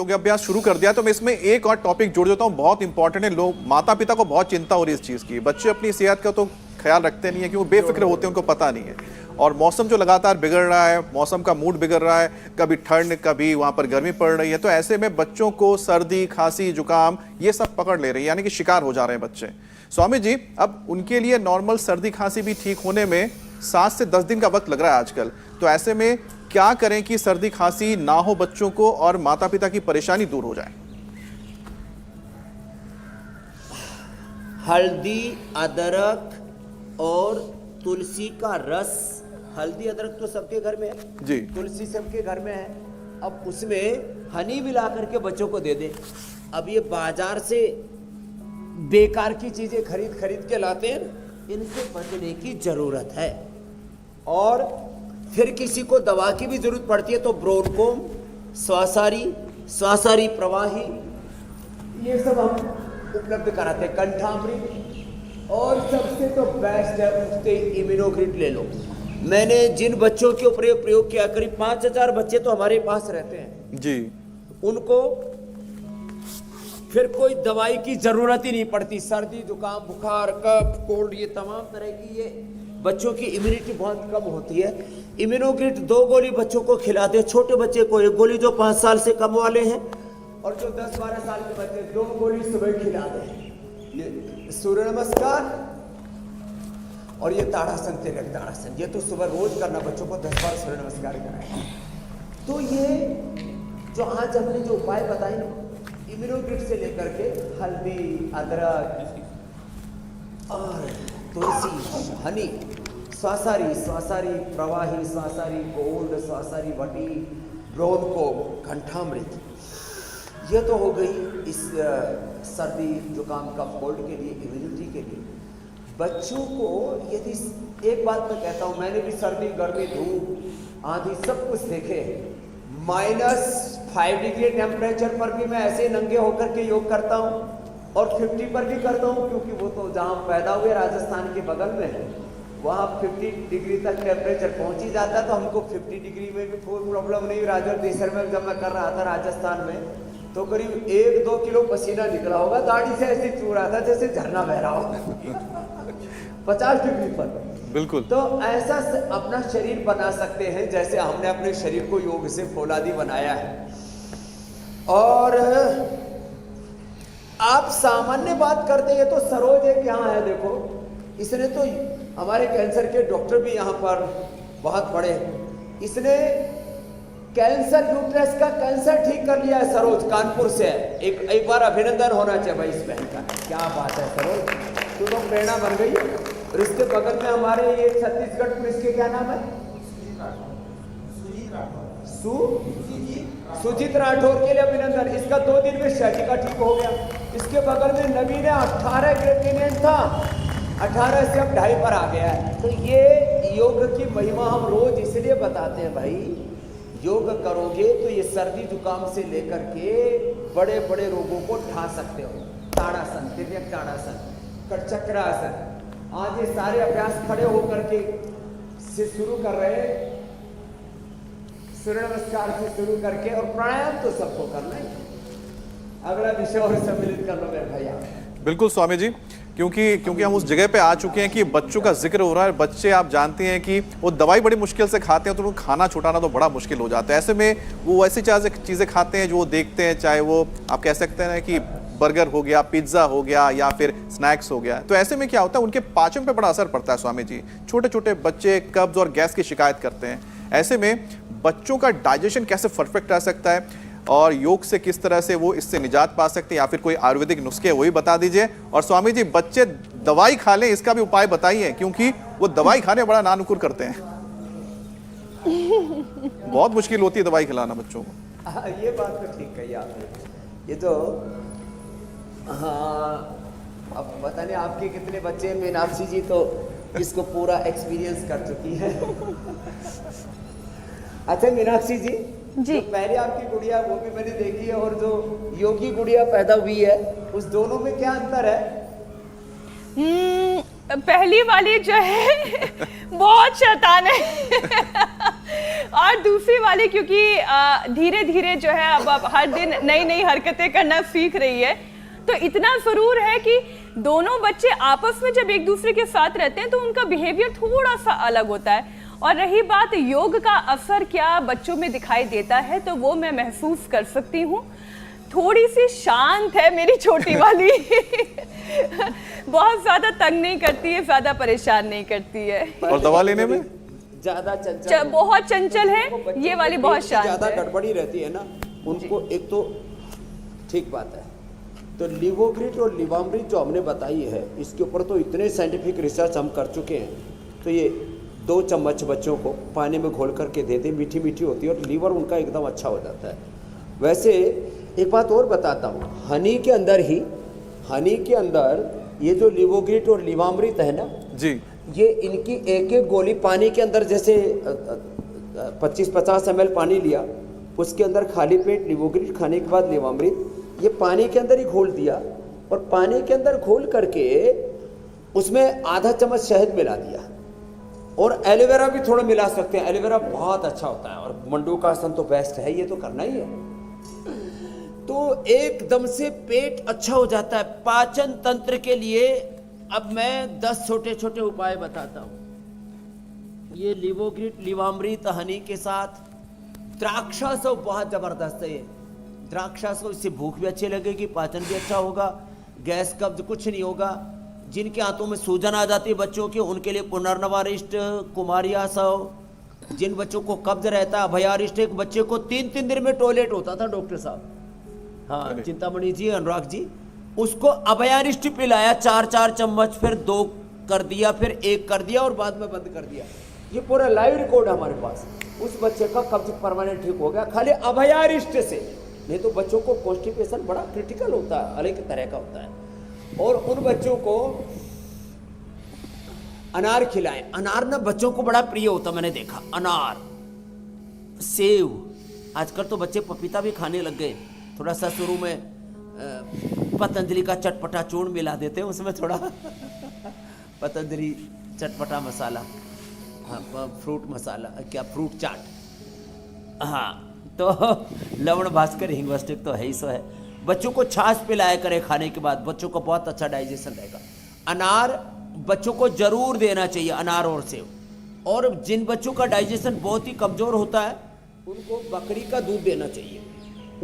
योगाभ्यास शुरू कर दिया, तो मैं इसमें एक और टॉपिक जोड़ देता हूँ, बहुत इंपॉर्टेंट है। लोग, माता पिता को बहुत चिंता हो रही है इस चीज़ की। बच्चे अपनी सेहत का तो ख्याल रखते नहीं है, क्योंकि बेफिक्र होते हैं, उनको पता नहीं है। और मौसम जो लगातार बिगड़ रहा है, मौसम का मूड बिगड़ रहा है, कभी ठंड कभी वहाँ पर गर्मी पड़ रही है, तो ऐसे में बच्चों को सर्दी खांसी जुकाम ये सब पकड़ ले रही है, यानी कि शिकार हो जा रहे हैं बच्चे। स्वामी जी, अब उनके लिए नॉर्मल सर्दी खांसी भी ठीक होने में 7 से 10 दिन का वक्त लग रहा है आजकल। तो ऐसे में क्या करें कि सर्दी खांसी ना हो बच्चों को और माता पिता की परेशानी दूर हो जाए? हल्दी, अदरक और तुलसी का रस। हल्दी अदरक तो सबके घर में है जी, तुलसी सबके घर में है। अब उसमें हनी मिला करके बच्चों को दे दें। अब ये बाजार से बेकार की चीजें खरीद खरीद के लाते हैं, इनसे बचने की जरूरत है। और फिर किसी को दवा की भी जरूरत पड़ती है तो ब्रोनकोम, स्वासारी प्रवाही, ये सब हम उपलब्ध कराते हैं। कंठामृत, और सबसे तो बेस्ट है उससे इम्यूनोग्रिड ले लो। मैंने जिन बच्चों के ऊपर प्रयोग किया, करीब 5000 बच्चे तो हमारे पास रहते हैं जी। उनको फिर कोई दवाई की जरूरत ही नहीं पड़ती। सर्दी जुकाम बुखार कफ कोल्ड ये तमाम तरह की, ये बच्चों की इम्यूनिटी बहुत कम होती है। इम्यूनोग्रिड 2 गोली बच्चों को खिलाते, छोटे बच्चे को 1 गोली जो 5 साल से कम वाले हैं, और जो 10-12 साल के बच्चे 2 गोली सुबह खिला दें। ये सूर्य नमस्कार और ये ताड़ासन, तिलक ताड़ासन, ये तो सुबह रोज करना बच्चों को 10 बार सूर्य नमस्कार कराएं। तो ये जो आज हमने जो उपाय बताए ना, इम्यूनोग्रिड से लेकर के हल्दी, अदरक और तुलसी, हनी, स्वासारी प्रवाही, स्वासारी गोल्ड, स्वासारी वटी, ब्रोनकोम, कंठामृत, ये तो हो गई इस सर्दी जुकाम कफ कोल्ड के लिए, इम्यूनिटी के लिए। बच्चों को यदि, एक बात मैं कहता हूँ, मैंने भी सर्दी गर्मी धूप आंधी सब कुछ देखे, -5 डिग्री टेम्परेचर पर भी मैं ऐसे नंगे होकर के योग करता हूँ, और 50 पर भी करता हूँ, क्योंकि वो तो जहाँ पैदा हुए राजस्थान के बगल में है, वहाँ 50 डिग्री तक टेम्परेचर पहुँच ही जाता है। तो हमको 50 डिग्री में भी कोई प्रॉब्लम नहीं। राजस्थान में जब मैं कर रहा था राजस्थान में, तो करीब 1-2 किलो पसीना निकला होगा, दाढ़ी से ऐसे चू रहा था जैसे झरना बह रहा होगा 50 डिग्री पर। बिल्कुल। तो ऐसा अपना शरीर बना सकते हैं जैसे हमने अपने शरीर को योग से फौलादी बनाया है। और आप सामान्य बात करते हैं तो सरोज एक यहाँ है, देखो, इसने तो हमारे कैंसर के डॉक्टर भी यहाँ पर बहुत बड़े हैं। इसने कैंसर, यूट्रस का कैंसर ठीक कर लिया है। सरोज कानपुर से है। एक बार अभिनंदन होना चाहिए भाई इस बहन का। क्या बात है सरोज, तू तो प्रेरणा बन गई। और इसके बगल में हमारे ये छत्तीसगढ़ में, इसके क्या नाम है, सुजीत राठौर के लिए अभिनंदन। इसका 2 दिन में शर्जिका ठीक हो गया। इसके बगल में नबी ने 18 ग्रेविनेंट था, 18 से अब 2.5 पर आ गया है। तो ये योग की महिमा हम रोज इसलिए बताते हैं भाई, योग करोगे तो ये सर्दी जुकाम से लेकर के बड़े बड़े रोगों को ढा सकते हो। ताड़ासन, तिर्यक ताड़ासन, चक्रासन, आज ये सारे अभ्यास खड़े होकर के से शुरू कर रहे हैं। सूर्य नमस्कार से शुरू करके, और प्राणायाम तो सबको करना है। अगला विषय और सम्मिलित कर लो मेरे भैया। बिल्कुल स्वामी जी, क्योंकि हम उस जगह पे आ चुके हैं कि बच्चों का जिक्र हो रहा है। बच्चे, आप जानते हैं कि वो दवाई बड़ी मुश्किल से खाते हैं, तो उनको खाना छुटाना तो बड़ा मुश्किल हो जाता है। ऐसे में वो ऐसी चीज़ें खाते हैं जो वो देखते हैं, चाहे वो आप कह सकते हैं कि बर्गर हो गया, पिज्ज़ा हो गया, या फिर स्नैक्स हो गया। तो ऐसे में क्या होता है, उनके पाचन पे बड़ा असर पड़ता है स्वामी जी। छोटे छोटे बच्चे कब्ज और गैस की शिकायत करते हैं। ऐसे में बच्चों का डाइजेशन कैसे परफेक्ट रह सकता है, और योग से किस तरह से वो इससे निजात पा सकते हैं, या फिर कोई आयुर्वेदिक नुस्खे वही बता दीजिए। और स्वामी जी, बच्चे दवाई खा लें इसका भी उपाय बताइए, क्योंकि वो दवाई खाने बड़ा नानुकुर करते हैं। बहुत मुश्किल होती है दवाई खिलाना बच्चों को। ये बात तो ठीक कही आपने। ये तो हाँ, अब पता नहीं आपके कितने बच्चे हैं। मीनाक्षी जी तो इसको पूरा एक्सपीरियंस कर चुकी है। अच्छा मीनाक्षी जी, जी, जो पहले आपकी गुड़िया वो भी मैंने देखी है, और जो योगी गुड़िया पैदा हुई है, उस दोनों में क्या अंतर है? पहली वाली जो है बहुत शैतान है और दूसरी वाली क्योंकि धीरे धीरे जो है अब हर दिन नई नई हरकतें करना सीख रही है, तो इतना जरूर है कि दोनों बच्चे आपस में जब एक दूसरे के साथ रहते हैं तो उनका बिहेवियर थोड़ा सा अलग होता है। और रही बात योग का असर क्या बच्चों में दिखाई देता है, तो वो मैं महसूस कर सकती हूँ। थोड़ी सी शांत है मेरी छोटी वाली बहुत ज्यादा तंग नहीं करती है, ज्यादा परेशान नहीं करती है। और दवा लेने में ज्यादा चंचल, बहुत चंचल है ये वाली, बहुत शांत ज्यादा है। गड़बड़ी रहती है ना उनको, एक तो ठीक बात है। तो लिवोग्रिट और लिवाम्रिट जो हमने बताई है, इसके ऊपर तो इतने साइंटिफिक रिसर्च हम कर चुके हैं। तो ये 2 चम्मच बच्चों को पानी में घोल करके दे दें, मीठी मीठी होती है और लीवर उनका एकदम अच्छा हो जाता है। वैसे एक बात और बताता हूँ, हनी के अंदर ये जो लिवोग्रिट और लिवाम्रिट है ना जी, ये इनकी एक एक गोली पानी के अंदर, जैसे 25-50 ml पानी लिया, उसके अंदर खाली पेट लिवोग्रिट खाने के बाद लिवाम्रिट ये पानी के अंदर ही घोल दिया, और पानी के अंदर घोल करके उसमें आधा चम्मच शहद मिला दिया, और एलोवेरा भी थोड़ा मिला सकते हैं। एलोवेरा बहुत अच्छा होता है, और मंडूकासन तो बेस्ट है, ये तो करना ही है। तो एकदम से पेट अच्छा हो जाता है। पाचन तंत्र के लिए अब मैं 10 छोटे छोटे उपाय बताता हूं। ये लिवोग्रिट लिवाम्रिट हनी के साथ द्राक्षासव बहुत जबरदस्त है। ये द्राक्षासव, इससे भूख भी अच्छी लगेगी, पाचन भी अच्छा होगा, गैस कब्ज कुछ नहीं होगा। जिनके हाथों में सूजन आ जाती है बच्चों के, उनके लिए पुनर्नवारिष्ट, कुमारियासव। जिन बच्चों को कब्ज रहता है अभयारिष्ट। एक बच्चे को 3-3 दिन में टॉयलेट होता था डॉक्टर साहब, हाँ चिंतामणि जी, अनुराग जी, उसको अभयारिष्ट पिलाया 4-4 चम्मच, फिर 2 कर दिया, फिर 1 कर दिया और बाद में बंद कर दिया। ये पूरा लाइव रिकॉर्ड है हमारे पास। उस बच्चे का कब्ज परमानेंट ठीक हो गया खाली अभयारिष्ट से। नहीं तो बच्चों को कॉन्स्टिपेशन बड़ा क्रिटिकल होता है, अलग तरह का होता है। और उन बच्चों को अनार खिलाएं। अनार ना बच्चों को बड़ा प्रिय होता, मैंने देखा। अनार, सेव, आजकल तो बच्चे पपीता भी खाने लग गए। थोड़ा सा शुरू में पतंजलि का चटपटा चूर्ण मिला देते हैं उसमें, थोड़ा पतंजलि चटपटा मसाला, हाँ फ्रूट मसाला, क्या फ्रूट चाट, हाँ तो लवण भास्कर हिंग स्टिक तो है ही सो है। बच्चों को छाछ पिलाया करें खाने के बाद, बच्चों को बहुत अच्छा डाइजेशन रहेगा। अनार बच्चों को जरूर देना चाहिए, अनार और सेव। और जिन बच्चों का डाइजेशन बहुत ही कमजोर होता है उनको बकरी का दूध देना चाहिए।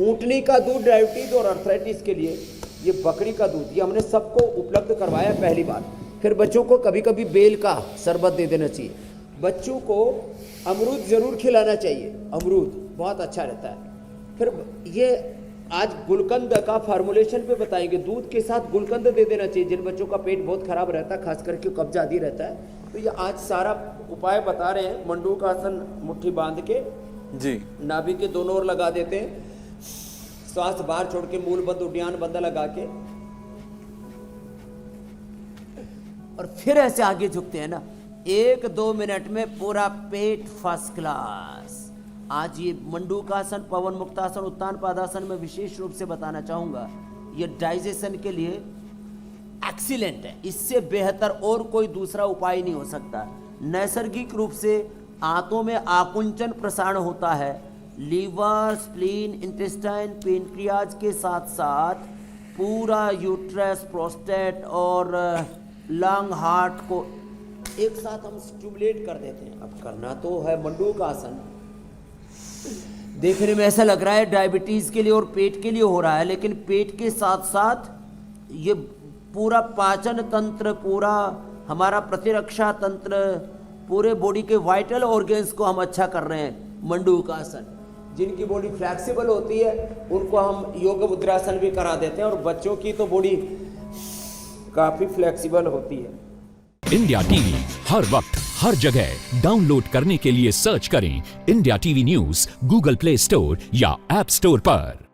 ऊँटनी का दूध डायबिटीज और अर्थराइटिस के लिए, ये बकरी का दूध, ये हमने सबको उपलब्ध करवाया पहली बार। फिर बच्चों को कभी कभी बेल का शरबत दे देना चाहिए। बच्चों को अमरूद जरूर खिलाना चाहिए, अमरूद बहुत अच्छा रहता है। फिर ये आज गुलकंद का फार्मूलेशन पे बताएंगे। दूध के साथ गुलकंद दे देना चाहिए जिन बच्चों का पेट बहुत खराब रहता है, खास करके कब्ज आदि रहता है। तो ये आज सारा उपाय बता रहे हैं। मंडूकासन मुट्ठी बांध के जी, नाभि के दोनों ओर लगा देते हैं, श्वास बाहर छोड़ के मूल बंद उड्डयन बंद लगा के, और फिर ऐसे आगे झुकते हैं ना, 1-2 मिनट में पूरा पेट फर्स्ट क्लास। आज ये मंडूकासन, पवन मुक्तासन, उत्तान पादासन में विशेष रूप से बताना चाहूंगा, ये डाइजेशन के लिए एक्सीलेंट है। इससे बेहतर और कोई दूसरा उपाय नहीं हो सकता। नैसर्गिक रूप से आंतों में आकुंचन प्रसारण होता है। लीवर, स्प्लीन, इंटेस्टाइन, पेनक्रियाज के साथ साथ पूरा यूट्रस, प्रोस्टेट और लंग, हार्ट को एक साथ हम स्टिमुलेट कर देते हैं। अब करना तो है मंडूकासन। देखने में ऐसा लग रहा है डायबिटीज के लिए और पेट के लिए हो रहा है, लेकिन पेट के साथ साथ ये पूरा पाचन तंत्र, पूरा हमारा प्रतिरक्षा तंत्र, पूरे बॉडी के वाइटल ऑर्गन्स को हम अच्छा कर रहे हैं। मंडूकासन, जिनकी बॉडी फ्लेक्सिबल होती है उनको हम योग मुद्रासन भी करा देते हैं, और बच्चों की तो बॉडी काफी फ्लेक्सिबल होती है। इंडिया टीवी हर वक्त हर जगह डाउनलोड करने के लिए सर्च करें India TV news Google play store या ऐप स्टोर पर।